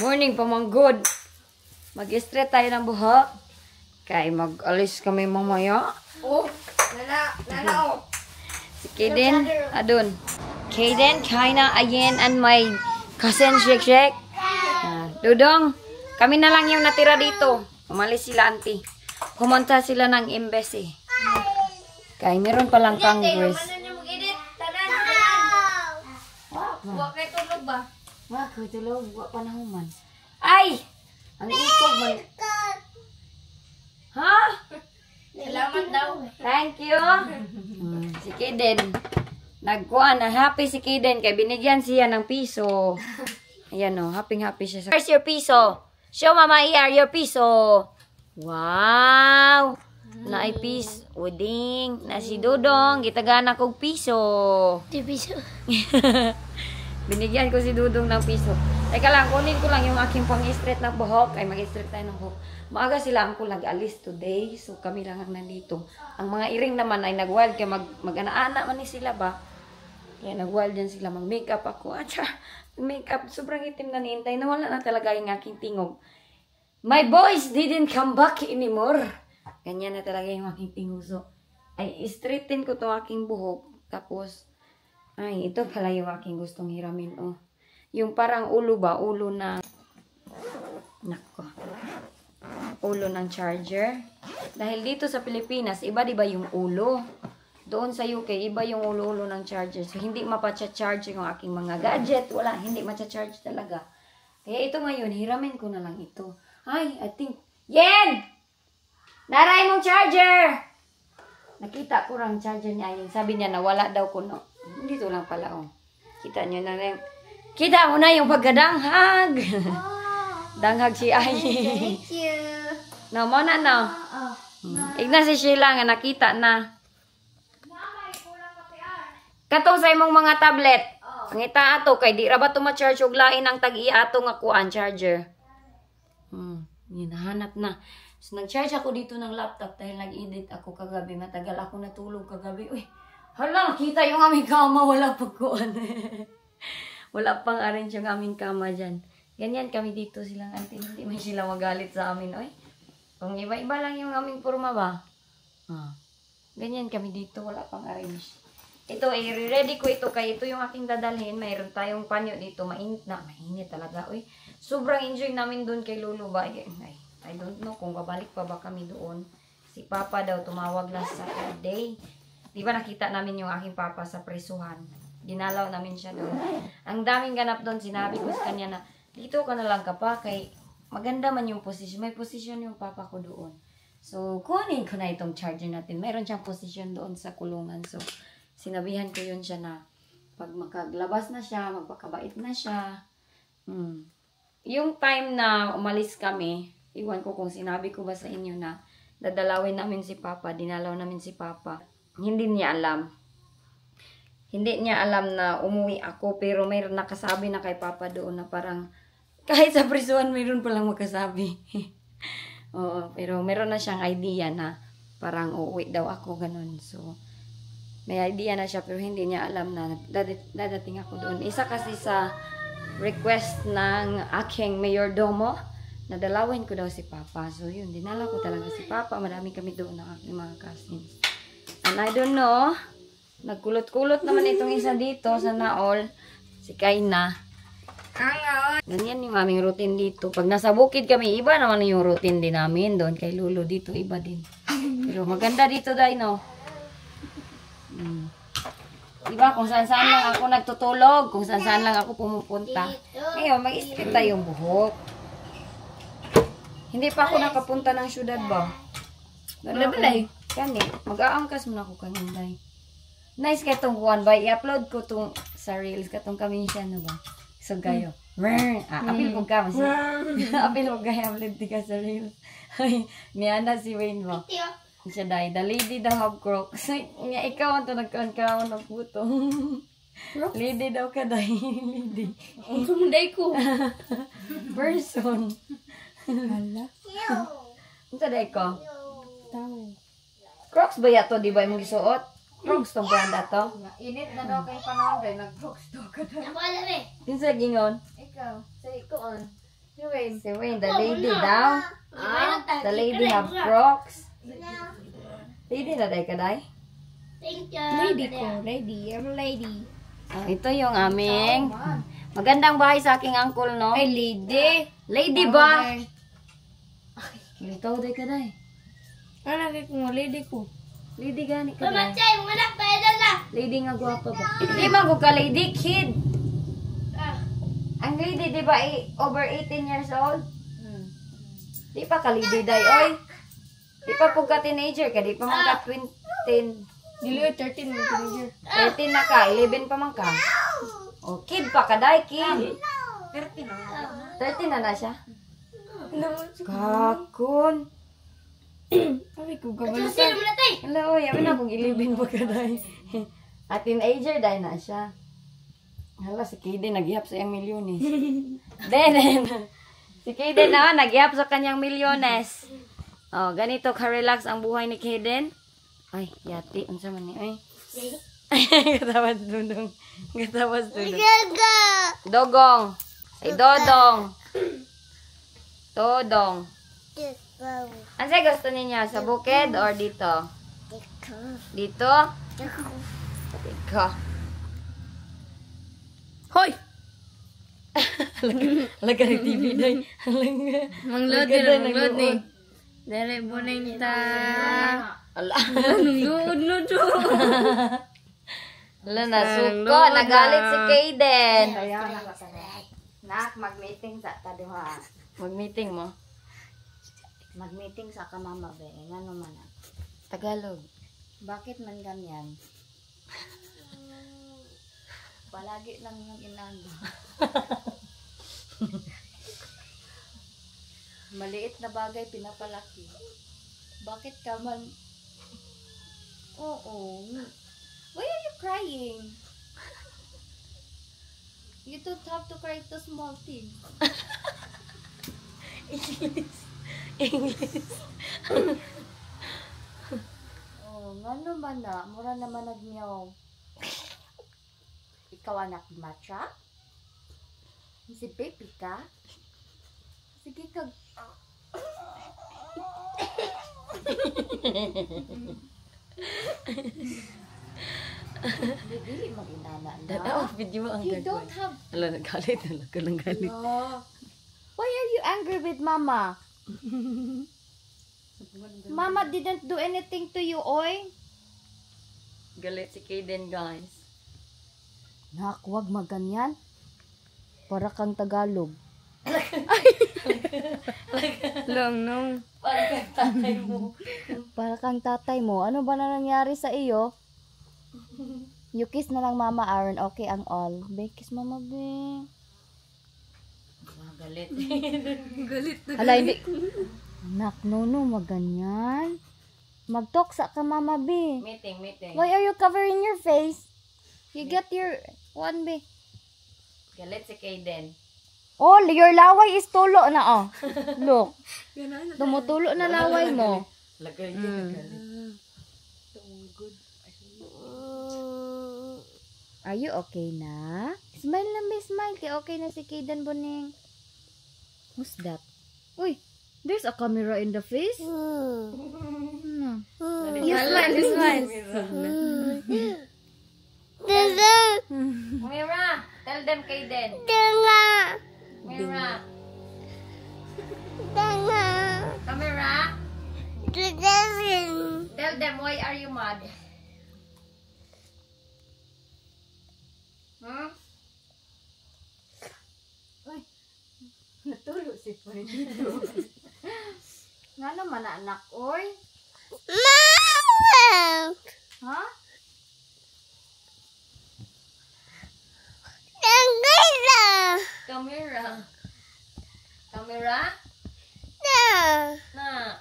Morning pamanggod. Mag-straight tayo ng buhok. Kaya mag-alis kami mamaya. Oh, nana. Si Kaden, adun. Kaden, Kaina, Ayen, and my cousin Shek. Dudong, kami na lang yung natira dito. Umalis sila, auntie. Pumunta sila ng embassy. Kaya meron palang congress. Huwag kayo tulog ba? Wah, kayo tulog. Huwag panahuman. Ay! Ang ikog man. Ha? Salamat daw. Thank you. Si Kaden. Nagkuhan na. Happy si Kaden. Kaya binigyan siya ng piso. Ayan o. Happy siya. Where's your piso? Show Mama ER your piso. Wow. Na ay piso. Uding. Na si Dudong. Gitagana kong piso. Di piso. Binigyan ko si Dudong ng piso. Teka lang, kunin ko lang yung aking pang-straight na buhok. Ay, mag-straight tayo ng buhok. Maaga sila ang nag-alis today. So, kami lang ang nandito. Ang mga iring naman ay nag-wild. Kaya mag-ana-ana man ni sila ba? Kaya nag-wild yan sila. Mag-makeup ako. Atsa, makeup. Sobrang itim na niintay. Nawala na talaga yung aking tingog. My boys didn't come back anymore. Ganyan na talaga yung aking tingog. So, ay, straighten ko itong aking buhok. Tapos, ay, ito pala yung aking gustong hiramin. Oh. Yung parang ulo ba? Ulo na... Nako. Ulo ng charger. Dahil dito sa Pilipinas, iba diba yung ulo? Doon sa UK, iba yung ulo-ulo ng charger. So, hindi mapacha-charge yung aking mga gadget. Wala, hindi macha-charge talaga. Kaya ito ngayon, hiramin ko na lang ito. Ay, I think... Yen! Naray mong charger! Nakita ko lang charger niya. Sabi niya, nawala daw ko, no? Dito lang pala, oh. Kita nyo na rin. Kita mo na yung pagkadanghag. Danghag si Ay. Thank you. No, mo na, no? Igna si Sheila nga nakita na. Katong sa imong mga tablet. Ang ita ato, kay di ra ba ma-charge og lain ang tag-i ato nga kuan charger. Yun, nahanap na. So, nag-charge ako dito ng laptop dahil nag-edit ako kagabi. Matagal ako natulog kagabi. Uy, hala, nakita yung aming kama. Wala pang kuan. Wala pang arrange yung aming kama dyan. Ganyan kami dito silang auntie. Hindi man sila magalit sa amin. Oy, kung iba-iba lang yung aming forma ba? Ganyan kami dito. Wala pang arrange. Ito, i-ready ko ito. Kaya ito yung aking dadalhin. Mayroon tayong panyo dito. Mainit na. Mainit talaga. Uy, sobrang enjoy namin doon kay Lulu ba? Ay, I don't know kung babalik pa ba kami doon. Si Papa daw tumawag last Saturday. Di ba nakita namin yung aking Papa sa presuhan? Dinalaw namin siya doon. Ang daming ganap doon. Sinabi ko sa kanya na, dito ka na lang ka pa. Kay maganda man yung position. May position yung Papa ko doon. So, kunin ko na itong charger natin. Mayroon siyang position doon sa kulungan. So, sinabihan ko yun siya na pag makaglabas na siya, magpakabait na siya. Yung time na umalis kami, iwan ko kung sinabi ko ba sa inyo na dadalawin namin si Papa, dinalaw namin si Papa. Hindi niya alam. Hindi niya alam na umuwi ako, pero mayroon nakasabi na kay Papa doon na parang kahit sa prisuan mayroon palang makasabi. Oo, pero mayroon na siyang idea na parang uuwi daw ako, ganun. So, may idea na siya pero hindi niya alam na dadating ako doon. Isa kasi sa request ng aking mayordomo, nadalawin ko daw si Papa. So, yun, dinala ko talaga si Papa. Marami kami doon ng aking mga cousins. And I don't know, nagkulot-kulot naman itong isa dito sa Naol, si Kaina. Ganyan yung aming routine dito. Pag nasa bukid kami, iba naman yung routine din namin doon. Kay Lolo dito, iba din. Pero maganda dito dahil, no? Diba, kung saan-saan lang ako nagtutulog, kung saan-saan lang ako pumupunta. Ngayon, mag-straight tayong buhok. Hindi pa ako nakapunta ng syudad ba? Balay. Yan eh. Mag-aangkas mo na ako kaninday. Nice kay itong kuhan ba? I-upload ko itong sa Reels. Katong kami siya, no ba? So, kayo. Apil po ka. Apil po kayo. Upload di ka sa Reels. Niana si Wayne ba? Siya dahil. The lady daw have crocs. Ikaw ang ito nagkaon ng puto. Lady daw ka dahil. Lady. Ang sumunday ko. Person. Hala. Ang taday ko? Crocs ba yato, di ba yung gisuot? Crocs tong brand ato? Init na daw kay panahon, nag-crocs daw ka daw. Kinsa gingon? ikaw. Say ko on. Si Wayne. Si Wayne, the lady daw. The lady have Crocs. Lady na day kaday. Thank you. Lady ko. Lady. I'm a lady. Ito yung aming magandang bahay sa aking uncle, no? Ay, lady. Lady ba? Ito day kaday. Ano kay ko lady ko? Lady gani kaday. Mamatay, mga anak, payadan na. Lady nga gwapa ba? Di man ko ka lady, kid. Ang lady, di ba, over 18 years old? Di pa ka lady day, oy. Di pa po ka teenager ka, di pa man ka 20. Dili 13 mo teenager. 13 na ka, 11 pa man ka. O, kid pa ka, day, kid. 13 na. 13 na na siya. Kakon. Ay, ko gabalusan. Hello, oy, yaman na kung 11 pa ka, day. At teenager, day na siya. Hala, si Kiden, naghihap sa iyang milyones. Then, si Kiden na, naghihap sa kanyang milyones. Oh, ganito ka-relax ang buhay ni Kiden. Ay, yati, unsa man ni, ay. Gatawas dudong. Gatawas dudong. Dogong. Ay, dodong. Dodong. Ano sa gusto ninyo? Sa bukid or dito? Dito? Dito. Hoy! Laga ng TV day. Mangload na, mangload ni. Dere buneng ta. Ala. Nunglood no jo. Ala na suko, nagalit si Kayden. Nak, mag-meeting sa taduha. Mag-meeting mo? Mag-meeting sa kamama be, ngano man na. Tagalog. Bakit man ganyan? Palagi lang yung inando. Maliit na bagay pinapalaki. Bakit ka man? Oo. Why are you crying? You don't have to cry to small things. English. Oh, ngano man na, mura naman nagmiyaw. Ikaw anak matcha? Si baby ka? Sige kag... Dili mag-inana na. Tanaw, video ang You gagawin. don't have... Ala, nagalit. Ala, ka lang galit. Why are you angry with mama? Mama didn't do anything to you, oy. Galit si Kayden, guys. Nak, wag maganyan. Para kang Tagalog. Long nung. Parang kang tatay mo. Para kang tatay mo. Ano ba na nangyari sa iyo? You kiss na lang mama, Aaron. Okay ang all. Be, kiss mama, be. Galit. Galit na. Hala, hindi. Nak, no, maganyan. Magtoksa ka, mama, be. Meeting. Why are you covering your face? You get your one, be. Galit si Kayden. Oh, your laway is tulo na, oh. Look. Tumutulo na laway mo. Lagay yun, galit. Are you okay na? Smile na, be, smile. Kaya okay na si Kayden Boning. Who's that? Uy, there's a camera in the face. No. You smile, you smile. Mira, tell them Kayden. Mira. Camera. Tell them why are you mad? Hmm? Natulo si Purito. Nga naman na anak, oy. Ha? Camera. Camera? Na.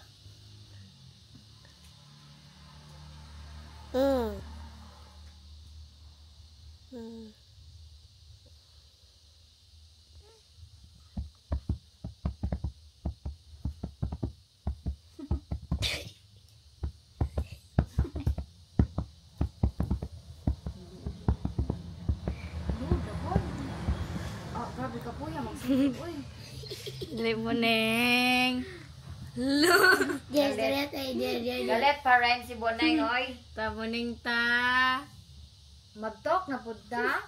Grabe ka po yan. Uy. Dali Boneng. Yes, galit ay Galit pa rin si Boneng, oy. Ta Boneng ta. Mag-talk na pud ta.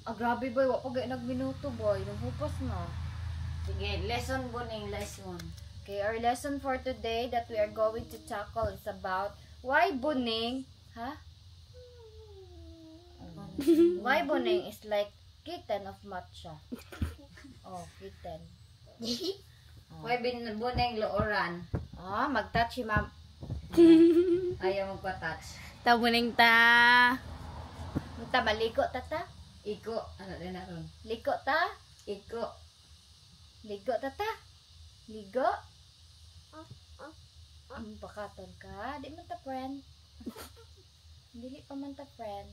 Ah, grabe boy, wa pa gay nagminuto boy. Naghupas na. Sige, lesson Boneng, lesson. Okay, our lesson for today that we are going to tackle is about why Boneng, ha? Why Boneng is like kitten of matcha. Oh, kitten. Why Boneng looran? Ah, mag-touch si ma'am. Ayaw magpa-touch. Ta Boneng ta. Munta maligo tata? Iko, ano din na ron? Ligo ta? Iko. Ligo tata? Ligo? Ang bakaton ka? Di man ta friend. Dili pa man ta friend.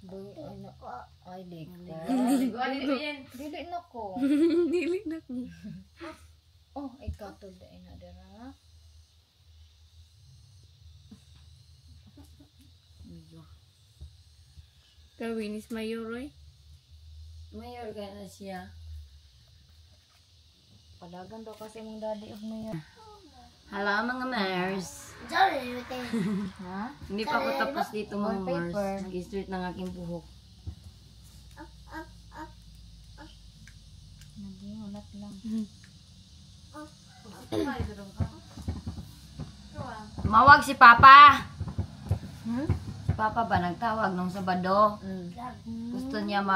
Boy, ano? Ay, ligo. Ligo, dito yan. Dili na ko. Dili na ko. Oh, ikaw tuldain na dira. Kawinis mayoroy. Mayor ka na siya. Palagan daw kasi mong daddy of mayor. Hala mga Mars. Sorry, Rute. Ha? Hindi pa ako tapos dito mga Wallpaper. Mars. Nag-straight ng aking buhok. Naging ulat lang. Mawag si Papa. Hmm? Si Papa ba nagtawag nung Sabado? Gusto niya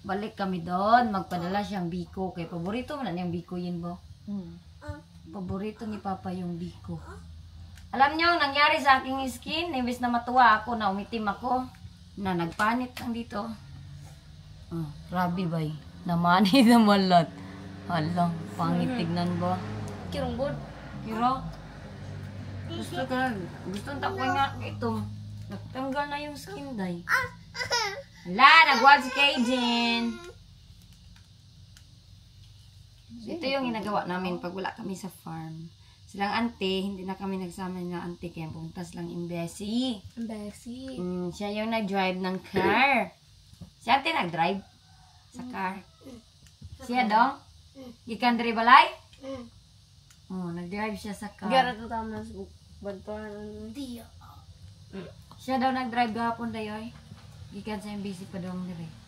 balik kami doon. Magpadala siyang biko. Kaya paborito mo na niyang biko yun bo. Hmm. Paborito ni Papa yung biko. Alam niyo, ang nangyari sa aking skin, imbes na matuwa ako, na umitim ako, na nagpanit lang dito. Oh, grabe bay. Namani na malat. Halang, pangit tignan ba? Kirongbod. Kiro? Gusto tapoy nga ito. Nagtanggal na yung skin day. Hala, nagwag si Cajun. Ito yung ginagawa namin pag wala kami sa farm. Silang ante, hindi na kami nagsama ng ante kaya puntas lang imbesi. Besi. Siya yung nag-drive ng car. Si ante nag-drive sa car. Siya dong? Gikan diri balay? Oh, nag-drive siya sa car. Gara to tama sa bantuan. Tiyo. Siya daw nag-drive gahapon dayoy. Gikan sa imbesi pa daw diri.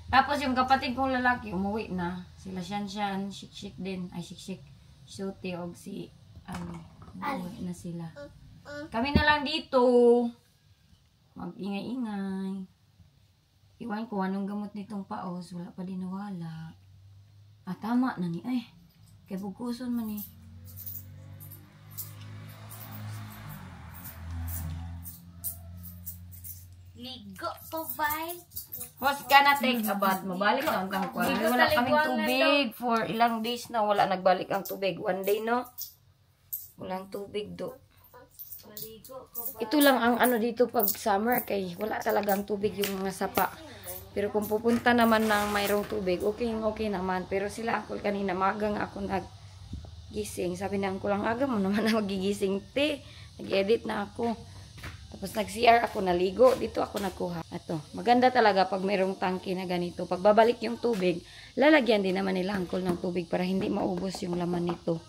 Tapos yung kapatid kong lalaki, umuwi na. Sila Shanshan, Shik-Shik din. Ay, Shik-Shik. Shute, og si umuwi na sila. Kami na lang dito. Mag-ingay-ingay. Iwan ko anong gamot nitong paos. Wala pa din nawala. Ah, tama na ni. Ay, kay bukuson man ni. Ligo po, bye. Host ka na take a bath. Mabalik na ang kangkwan. Wala kaming tubig. For ilang days na wala nagbalik ang tubig. One day, no? Walang tubig do. Ito lang ang ano dito pag summer kay wala talagang tubig yung mga sapa. Pero kung pupunta naman ng mayroong tubig, okay naman. Pero sila angkol kanina, magang ako naggising. Sabi na angkol, ang aga mo naman na magigising. Nag-edit na ako. Tapos nag-CR ako, naligo. Dito ako nakuha. Ito, maganda talaga pag mayroong tangke na ganito. Pag babalik yung tubig, lalagyan din naman nila angkol ng tubig para hindi maubos yung laman nito.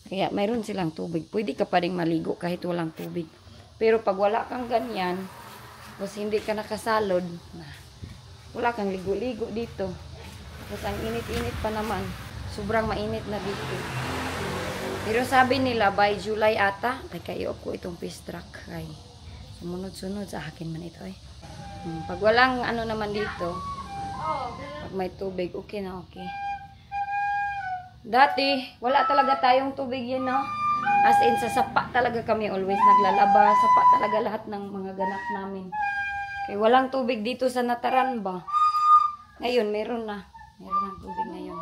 Kaya mayroon silang tubig. Pwede ka pa rin maligo kahit walang tubig. Pero pag wala kang ganyan, tapos hindi ka nakasalod, wala kang ligo-ligo dito. Tapos ang init-init pa naman. Sobrang mainit na dito. Pero sabi nila, by July ata, ay kayo ko itong fish truck. Ay, sumunod-sunod sa akin man ito eh. Pag walang ano naman dito, pag may tubig, okay na okay. Dati, wala talaga tayong tubig yun, no? As in, sa sapa talaga kami always naglalaba. Sapa talaga lahat ng mga ganap namin. Kaya walang tubig dito sa Nataran ba? Ngayon, meron na. Meron ng tubig ngayon.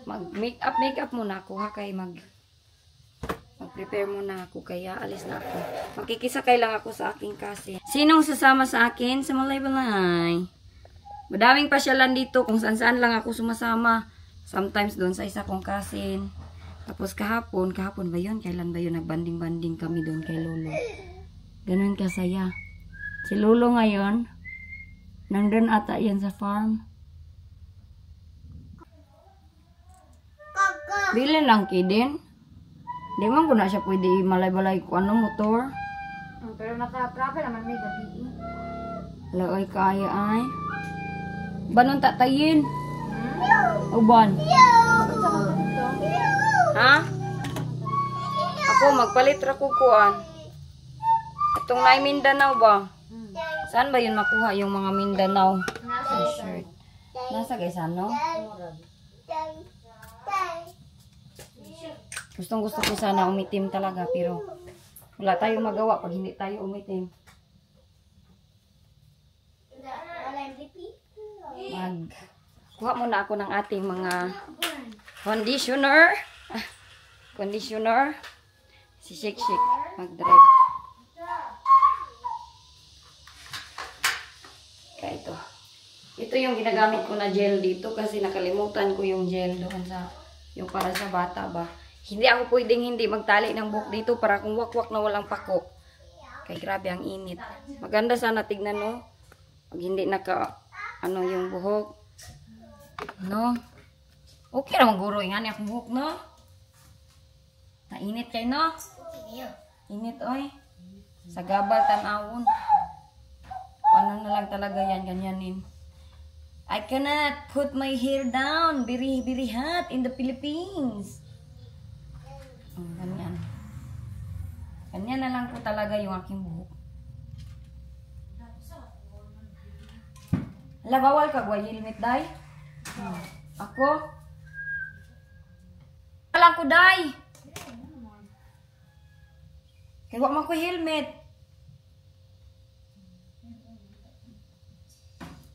Mag-make-up muna ako ha. Kaya mag-prepare muna ako. Kaya alis na ako. Makikisakay lang ako sa aking kasi. Sinong sasama sa akin sa Malay-Balay? Madaming pasyalan dito. Kung saan-saan lang ako sumasama. Sometimes doon sa isa kong kasin. Tapos kahapon ba yun? Kailan ba yun? Nagbanding-banding kami doon kay Lolo. Ganun kasaya. Si Lolo ngayon, nandun ata yan sa farm. Bilin lang kidin. Di man ko na siya pwede malay-balay ko ano motor. Pero naka-travel naman may gabi. Laoy kaya ay. Banon tatayin. Uban. Ha? Ako magpalit ra ko kuan. Itong na Mindanao ba? Saan ba yun makuha yung mga Mindanao? T-shirt. Nasa Gaisano? Gustong gusto ko sana umitim talaga pero wala tayong magawa pag hindi tayo umitim. Kuha muna ako ng ating mga conditioner. Conditioner. Si Shik mag-drive. Kaya ito. Ito yung ginagamit ko na gel dito kasi nakalimutan ko yung gel doon sa yung para sa bata ba. Hindi ako pwedeng hindi magtali ng buhok dito para kung wakwak na walang pakok. Kaya grabe ang init. Maganda sana tignan no. Pag hindi naka ano yung buhok. No? Okay naman guro. Ingani akong buhok no? Nainit kayo no? Init oy. Sa gabal tanawon. Ano na lang talaga yan, ganyanin. I cannot put my hair down. Very, very hot in the Philippines. Ganyan. Ganyan na lang po talaga yung aking buhok. Hala, bawal ka, guay helmet, day? Ako? Walang ko, day! Kaya wak man ko helmet.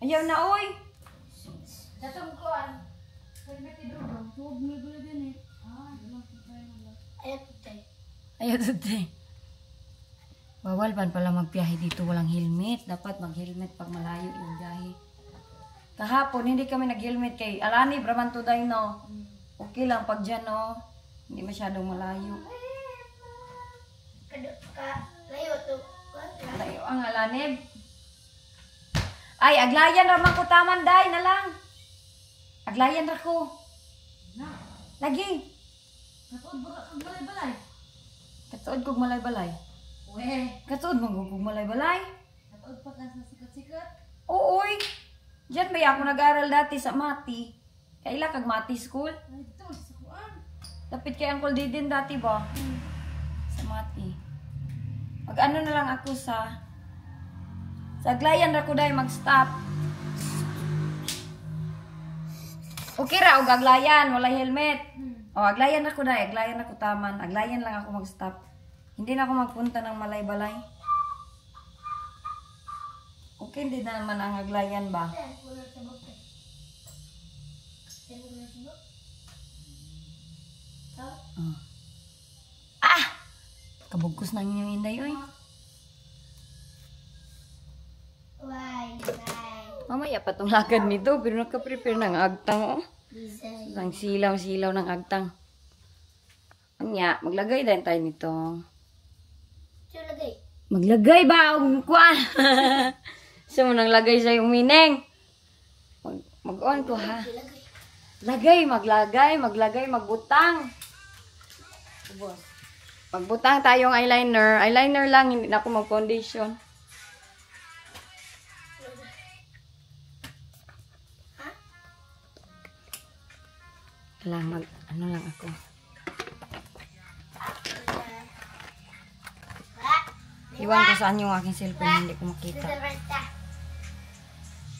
Ayaw na, oy! Datong kuan. Helmet ni Dudong. Tuwag mo gulo din eh. Ayaw today. Bawal ban pala magbiyahe dito walang helmet. Dapat mag-helmet pag malayo yung biyahe. Kahapon, hindi kami nag-helmet kay Alani, Braman Tuday, no? Okay lang pag dyan, no? Hindi masyadong malayo. Layo ang Alanib. Ay, aglayan raman ko taman, day, na lang. Aglayan ra ko. Lagi. Katuod kog malay-balay. Katuod mo kog malay-balay. Katuod pa ka sa sikat-sikat. Ooy. Diyan ba ako nag-aral dati sa Mati? Kaila kag Mati School? Ay, ito, sa kuan. Lapit kay Uncle Didin dati ba? Sa Mati. Mag-ano na lang ako sa Aglayan ra ko dai mag-stop. Okay ra og aglayan, wala helmet. O aglayan ra ko dai, aglayan ra ko taman. Aglayan lang ako mag-stop. Hindi na ako magpunta ng malay-balay. Okay din naman ang aglayan ba? Ah! Kabugkos na inyong inday, oy. Mamaya pa tong lakad nito, pero naka-prepare ng agtang, oh. Ang silaw-silaw ng agtang. Anya, maglagay din tayo nito. Maglagay ba? Kuan. So, nang lagay sa yung mineng. Mag-on ko, ha? Lagay, maglagay, magbutang. Magbutang tayong eyeliner. Eyeliner lang, hindi na ako mag-foundation. Ano lang ako. Iwan ko saan yung aking cellphone, hindi ko makita.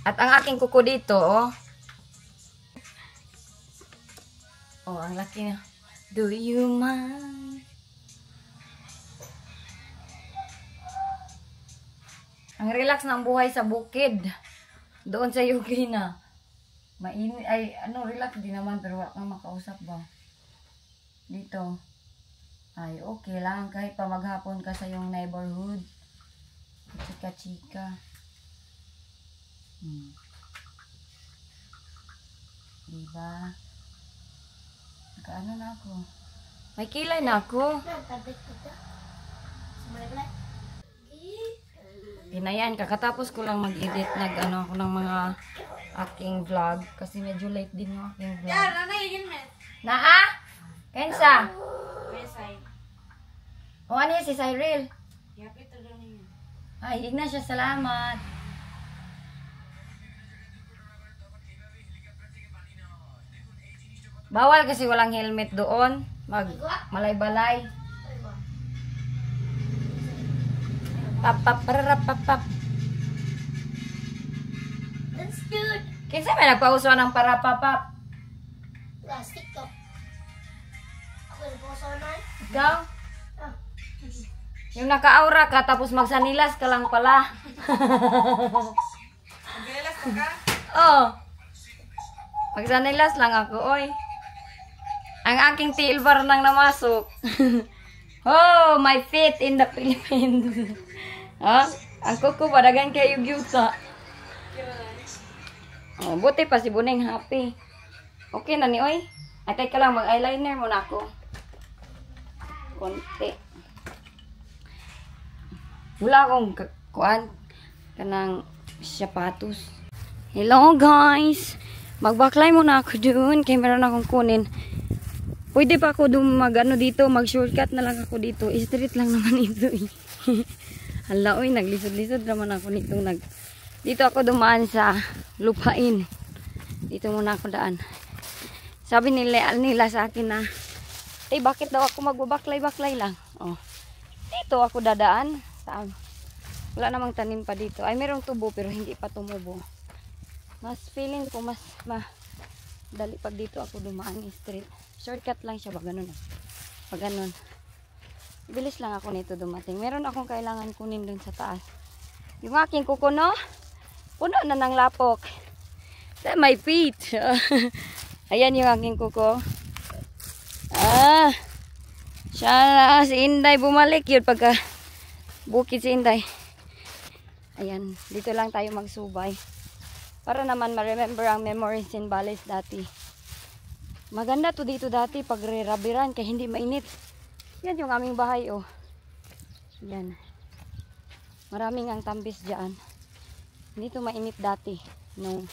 At ang aking kuko dito, oh. Oh, ang laki na. Do you mind? Ang relax ng buhay sa bukid. Doon sa Yugina. Mainit, ay, ano, relax din naman, pero wala kang makausap ba? Dito. Ay, okay lang, kahit pa maghapon ka sa yung neighborhood. Chika-chika. Diba? Nakaano na ako. May kilay na ako. Pinayan, kakatapos ko lang mag-edit, nag-ano ako ng mga aking vlog. Kasi medyo late din yung aking vlog. Naa? Kensa? O ano yan si Cyril? Ay, Ignacio, salamat. Bawal kasi walang helmet doon. Malay-balay. Pap. That's good. Kinsa may nagpauso ng parapapap? Plastic to. Ako nagpasanan. Ikaw? Yung naka-aura ka tapos magsanilas ka lang pala. Magdalalas ka? Oh. Magsanilas lang ako, oy. Ang aking tilbar nang namasok. Oh, my feet in the Philippines. Ha? Ang kuko padagan kayo gyuta. Oh, buti pa si Buneng happy. Okay na ni oy. Atay ka lang mag-eyeliner muna ako. Konti. Wala akong kuan kanang sapatos. Hello guys. Magbaklay muna ako doon kay meron akong kunin. Pwede pa ako mag-ano dito, mag-shortcut na lang ako dito. Street lang naman ito eh. Hala, oy, naglisod-lisod naman ako nito. Dito ako dumaan sa lupain. Dito muna ako daan. Sabi nila sa akin na, bakit daw ako magbabaklay-baklay lang? Oh. Dito ako dadaan. Saan? Wala namang tanim pa dito. Ay, merong tubo pero hindi pa tumubo. Mas feeling ko mas dali pag dito ako dumaan street. Shortcut lang siya pag ganun. Pag ganun. Bilis lang ako nito dumating. Meron akong kailangan kunin dun sa taas. Yung aking kuko, no? Puno na ng lapok. Sa my feet. Ayan yung aking kuko. Siya si Inday bumalik yun pagka bukid si Inday. Ayan. Dito lang tayo magsubay. Para naman ma-remember ang memories in Bales dati. Maganda to dito dati pag rabiran kaya hindi mainit. Yan yung aming bahay oh. Yan. Maraming ang tambis dyan. Hindi to mainit dati. No.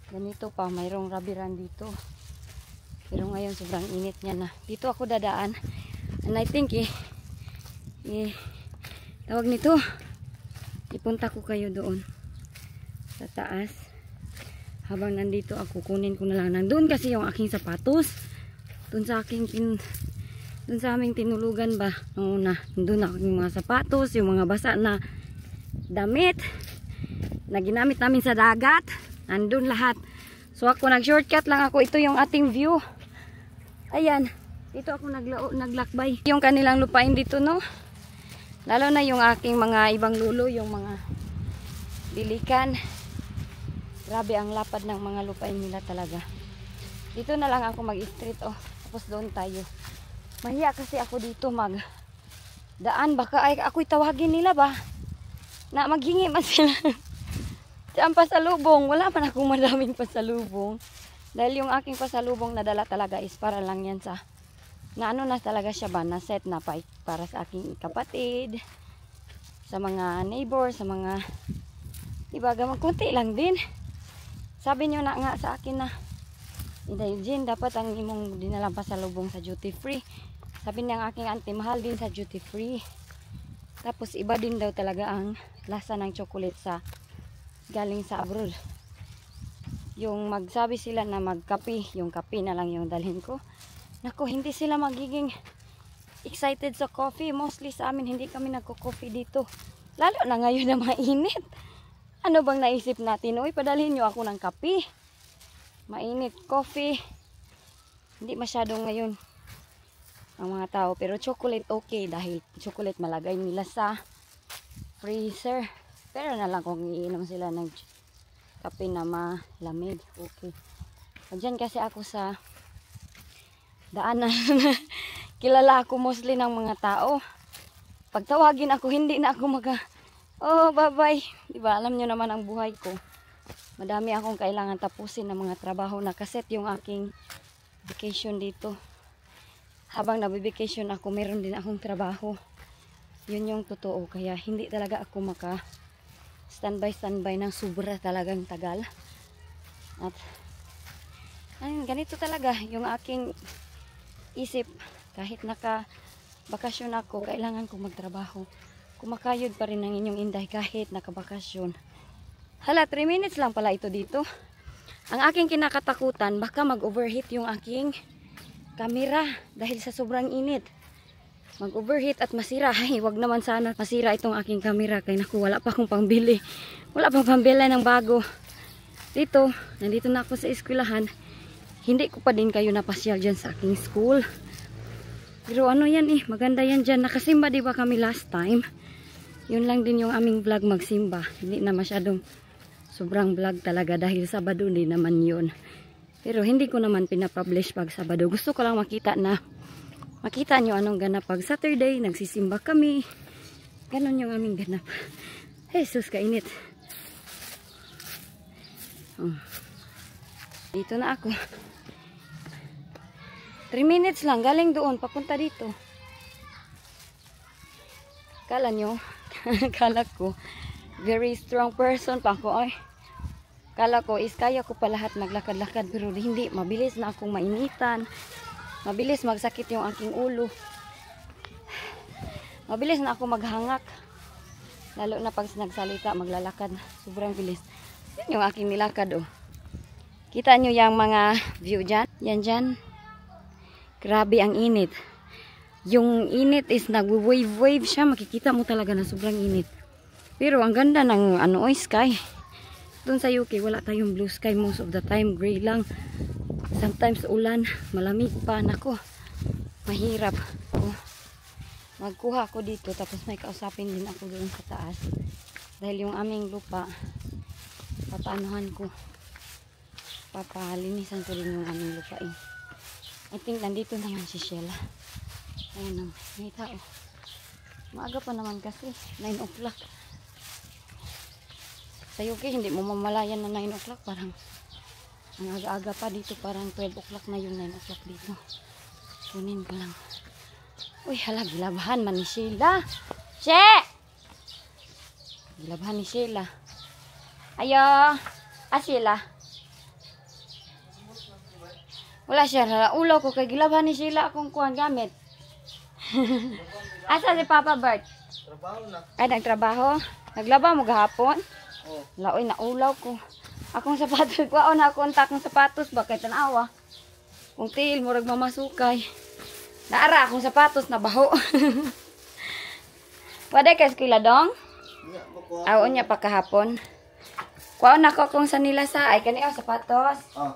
Ganito pa mayroong rabiran dito. Pero ngayon sobrang init niya na. Dito ako dadaan. And I think tawag nito. Ipunta ko kayo doon sa taas. Habang nandito ako, kunin ko na lang. Nandun kasi yung aking sapatos. Dun sa aming tinulugan ba. Noong nandun ako yung mga sapatos, yung mga basa na damit na ginamit namin sa dagat. Nandun lahat. So ako nag-shortcut lang ako. Ito yung ating view. Ayan. Dito ako naglakbay. Yung kanilang lupain dito, no? Lalo na yung aking mga ibang lulo, yung mga bilikan. Grabe ang lapad ng mga lupain nila talaga. Dito na lang ako mag-street oh. Tapos doon tayo. Mahiya kasi ako dito daan. Baka ay ako'y tawagin nila ba? Na maghingi man sila. Diyan pasalubong. Wala man akong madaming pasalubong. Dahil yung aking pasalubong na dala talaga is para lang yan sa na ano na talaga siya ba? Na set na para sa aking kapatid. Sa mga neighbor. Sa mga diba gamang kunti lang din. Sabi nyo na nga sa akin na Inday Eugene, dapat ang imong dinalang pasalubong sa duty free. Sabi niya ang aking auntie, mahal din sa duty free. Tapos iba din daw talaga ang lasa ng chocolate sa galing sa abroad. Yung magsabi sila na magkape, yung kape na lang yung dalhin ko. Naku, hindi sila magiging excited sa coffee. Mostly sa amin, hindi kami nagko-coffee dito. Lalo na ngayon na mainit. Ano bang naisip natin? Uy, padalhin nyo ako ng kape. Mainit, coffee. Hindi masyadong ngayon ang mga tao. Pero chocolate okay dahil chocolate malagay nila sa freezer. Pero na lang kung iinom sila ng kape na malamig. Okay. Diyan kasi ako sa daanan. Kilala ako mostly ng mga tao. Pag tawagin ako, hindi na ako oh, bye-bye. Diba, alam nyo naman ang buhay ko. Madami akong kailangan tapusin ng mga trabaho. Nakaset yung aking vacation dito. Habang nabi-vacation ako, meron din akong trabaho. Yun yung totoo. Kaya hindi talaga ako maka standby ng sobra talagang tagal. At ayun, ganito talaga yung aking isip. Kahit naka-bakasyon ako, kailangan kong magtrabaho. Kumakayod pa rin ang inyong inday kahit nakabakasyon. Hala, 3 minutes lang pala ito dito. Ang aking kinakatakutan, baka mag-overheat yung aking camera dahil sa sobrang init. Mag-overheat at masira. Ay, wag naman sana masira itong aking camera. Kaya naku, wala pa akong pambili. Wala pang pambili ng bago. Dito, nandito na ako sa eskwelahan. Hindi ko pa din kayo napasyal dyan sa aking school. Pero ano yan maganda yan dyan. Nakasimba diba kami last time? Yun lang din yung aming vlog, magsimba. Hindi na masyadong sobrang vlog talaga dahil Sabado din naman yun. Pero hindi ko naman pinapublish pag Sabado. Gusto ko lang makita nyo anong ganap pag Saturday. Nagsisimba kami. Ganon yung aming ganap. Jesus, kainit. Dito na ako. 3 minutes lang, galing doon, papunta dito. Kala nyo, kala ko, very strong person pa ako. Ay, kala ko is kaya ko pa lahat maglakad-lakad, pero hindi, mabilis na akong mainitan. Mabilis magsakit yung aking ulo. Mabilis na ako maghangak. Lalo na pag nagsalita, maglalakad. Sobrang bilis. Yan yung aking nilakad, oh. Kita nyo yung mga view dyan? Yan dyan. Grabe ang init. Yung init is nag-wave-wave siya. Makikita mo talaga na sobrang init. Pero ang ganda ng sky. Doon sa UK, wala tayong blue sky. Most of the time, gray lang. Sometimes ulan. Malamig pa. Nako, mahirap. Magkuha ako dito. Tapos may kausapin din ako doon sa taas. Dahil yung aming lupa, papanuhan ko. Papalinisan ko rin yung aming lupa I think nandito naman si Sheila. Ayun naman, may tao. Maaga pa naman kasi, 9 o'clock. Sa UK, hindi mo mamalayan na 9 o'clock. Parang, ang aga-aga pa dito, parang 12 o'clock na yung 9 o'clock dito. Kunin ko lang. Uy, hala, gilabahan man ni Sheila. She! Gilabahan ni Sheila. Ayo! Sheila. Wala siya, ulaw ko kay gilaban ni Sheila akong kuhan gamit. Asa si Papa Bert? Trabaho na. Ay, nagtrabaho? Naglaba mo gahapon? Oh. Laoy, naulaw ko. Akong sapatos, kuwaon na akong takong sapatos, bakit tanawa? Kung tiil, murag mamasukay. Naara akong sapatos, nabaho. Pwede ka eskwela dong? Aon niya pa kahapon. Kuwaon na ko kung sa nila sa, ay kani sapatos. Oh.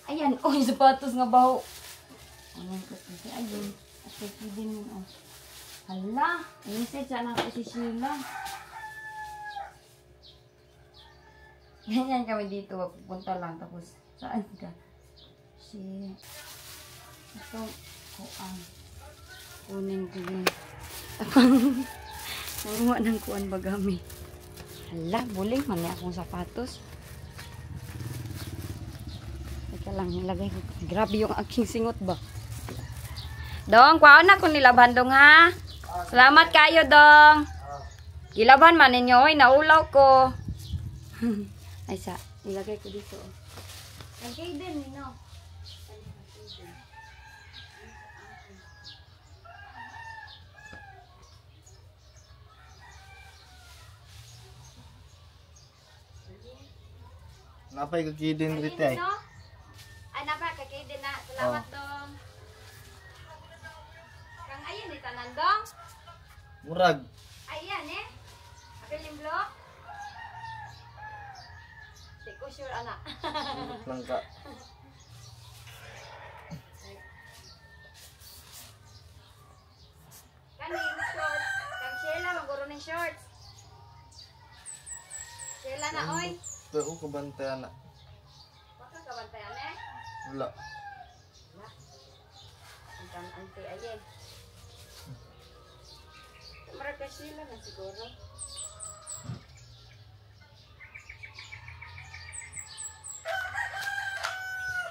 Ayan, yung sapatos nga baho. Ayan, kasi ayun. At din mo. Hala, message na ako si Sheila. Ganyan kami dito, pupunta lang. Tapos, saan ka? Ito, kuan. Kunin ko yun. Nakuha ng kuan bagami. Hala, buling man akong sapatos. Lang nilagay ko. Grabe yung aking singot ba. Dong, kwaon na kung nilaban dong ha. Salamat kayo dong. Gilaban man ninyo, oy, naulaw ko. Ay sa, nilagay ko dito. Ang kaiden nino. Napay kagidin dito ay. Ay, napa, kakaidin na. Salamat dong. Kang ayan, di tanan dong. Murag. Ayan Apel yung blok. Di ko sure, anak. Murag lang ka. Kaning shorts. Kang Sheila, maguro ng shorts. Sheila na, oy. Pero ko bantayan na. Baka kabantayan Wala. Ang ante ayen. Maraka sila na siguro.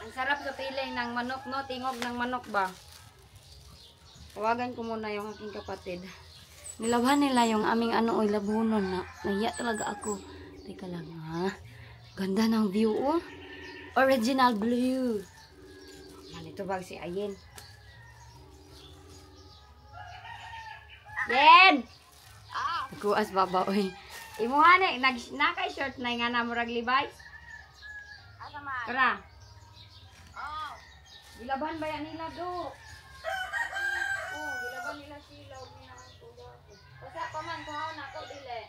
Ang sarap sa piling ng manok, no? Tingog ng manok ba? Tawagan ko muna yung aking kapatid. Nilabhan nila yung aming oy, labunon na. Nahiya talaga ako. Teka lang ha. Ganda ng view oh. Original blue. Malito bag si Ayin. Yen! Kuas baba oy. Imo ani nakay short na nga na murag libay. Asa man? Tara. Oh. Gilaban ba yan nila do? Oh, gilaban nila sila og nila ang tuga. Basta pa man kuhaw na ko dili.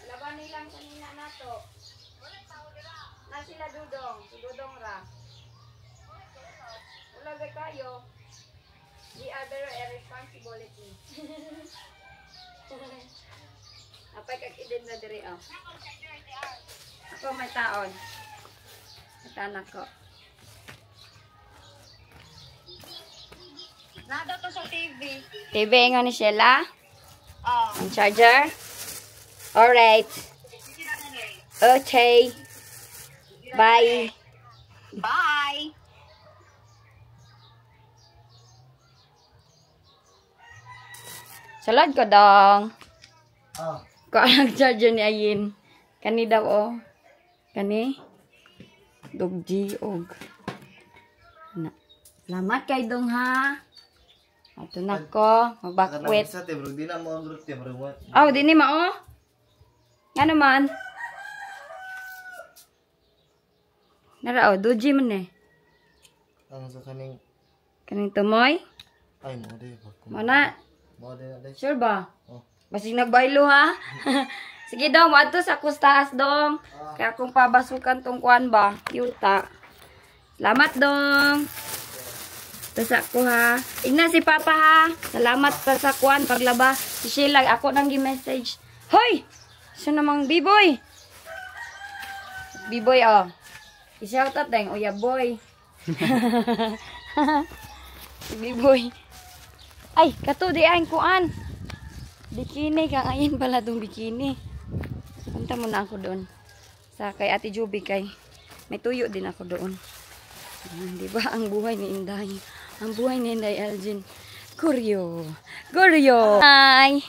Gilaban nilang kanina nato. Na sila dudong, si dudong ra. Wala gay kayo. The other responsibility. Apay kag-idin na diri oh. Ako may taon. Matanak ko. Nado to sa TV. TV nga ni Sheila? Oh. Ang charger? Alright. Okay. Bye. Bye. Salad ko dong. Ko ang charger ni Ayin. Kani daw oh. Kani. Dugji og. Na. Salamat kay dong ha. Ato na ko. Magbakwet. Sa tebro di na mo ang grup tebro mo. Oh, di ni mao. Nga naman. Nara oh, dugji man eh. Ang sa kaning Kaning tumoy. ay mo di ba. Mana? Mo di na dai. Sure ba? Oh. Basig nagbaylo ha. Sige dong, wadto sa kustaas dong. Kaya kung pabasukan tong kuan ba, yuta. Salamat dong. Tasa ko ha. Igna si Papa ha. Salamat pa sa kuan paglaba. Si Sheila ako nang gi-message. Hoy! Siya namang B-boy. B-boy oh. I-shout out deng, Uya boy. Si B-boy. Ay, kato di ay kuan. Bikini kang ayin pala tong bikini. Punta mo na ako doon. Sa kay Ate Juby kay may tuyo din ako doon. Di ba ang buhay ni Inday? Ang buhay ni Inday Elgin. Kuryo. Kuryo. Hi.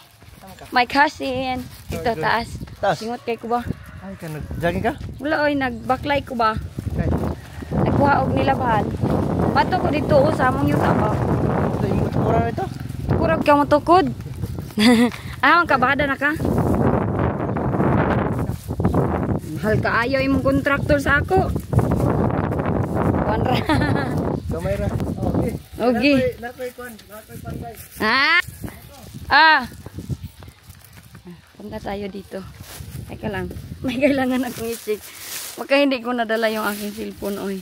My cousin. Dito taas. Singot kay ko ba? Ay ka nag-jogging ka? Wala oy, nagbaklay ko ba? Nagkuha og nilabahan. Mato ko dito sa among yuta ba? Ito yung kurang ito. Kurag ka mo tukod. Ang kabada na ka. Mahal ka ayaw imong kontraktor sa ako. Konra. Gamay ra. Okay. Okay. Nakoy kon, nakoy pangay. Ah. Punta tayo dito. Teka lang. May kailangan akong i-check. Baka hindi ko nadala yung aking cellphone, oy.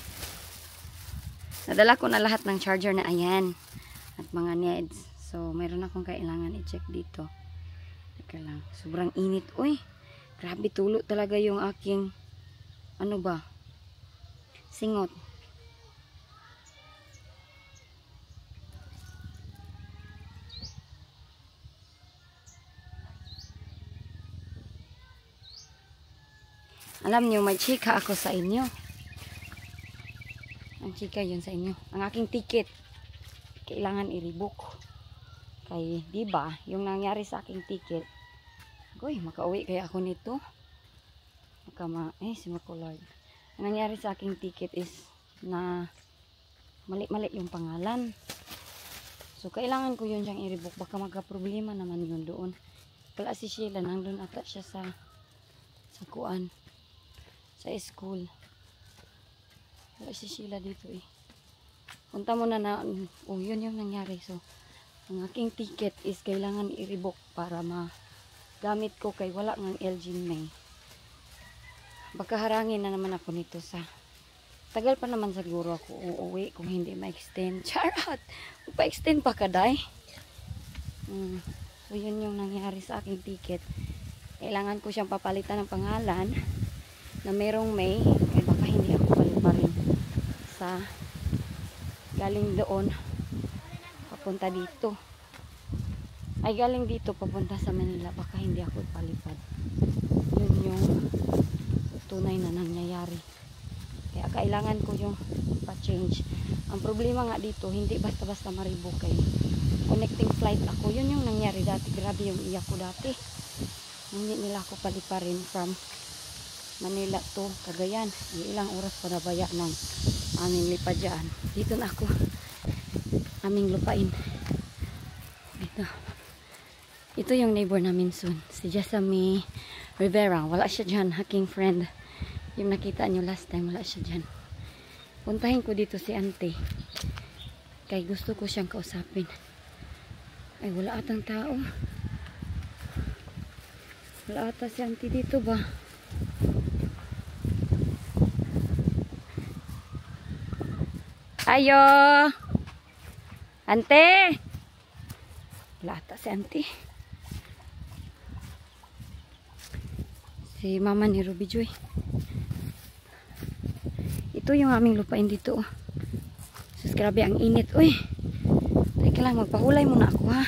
Nadala ko na lahat ng charger na ayan. At mga needs. So, mayroon akong kailangan i-check dito. Teka lang. Sobrang init, oy. Grabe, tulo talaga yung aking, ano ba? Singot. Alam niyo, may chika ako sa inyo. Ang chika yun sa inyo. Ang aking ticket, kailangan i-rebook. Kay, di ba, yung nangyari sa aking ticket, goy, makauwi kaya ako nito. Si Makulard. Ang nangyari sa aking ticket is na mali-mali yung pangalan. So, kailangan ko yun siyang i-rebook. Baka magka-problema naman yun doon. Kala si Sheila, nandun ata siya sa kuan. Sa school. Wala si Sheila dito eh. Punta mo na yun yung nangyari. So, ang aking ticket is kailangan i-rebook para magamit ko kay wala ng Elgin May. Baka harangin na naman ako nito sa tagal pa naman siguro ako uuwi kung hindi ma-extend. Charot! Pa-extend pa kaday. So, yun yung nangyari sa aking ticket. Kailangan ko siyang papalitan ng pangalan na merong May, kaya baka hindi ako balik pa rin sa galing doon papunta dito ay galing dito papunta sa Manila, baka hindi ako palipad. Yun yung tunay na nangyayari. Kaya kailangan ko yung pa-change. Ang problema nga dito, hindi basta-basta maribo kay connecting flight ako. Yun yung nangyari dati. Grabe yung iyak ko dati. Hindi nila ako paliparin from Manila to Cagayan. Ilang oras pa nabaya ng aming lipad dyan. Dito na ako. Aming lupain. Dito. Ito yung neighbor namin soon. Si Jessamine Rivera. Wala siya dyan. Haking friend. Yung nakita nyo last time. Wala siya dyan. Puntahin ko dito si auntie. Kaya gusto ko siyang kausapin. Ay, wala atang tao. Wala ata si auntie dito ba? Ayo! Ante! Wala ata si auntie. Si mama ni Ruby Joy. Ito yung aming lupain dito. Sus, grabe ang init. Uy! Teka lang, magpahulay muna ako ha.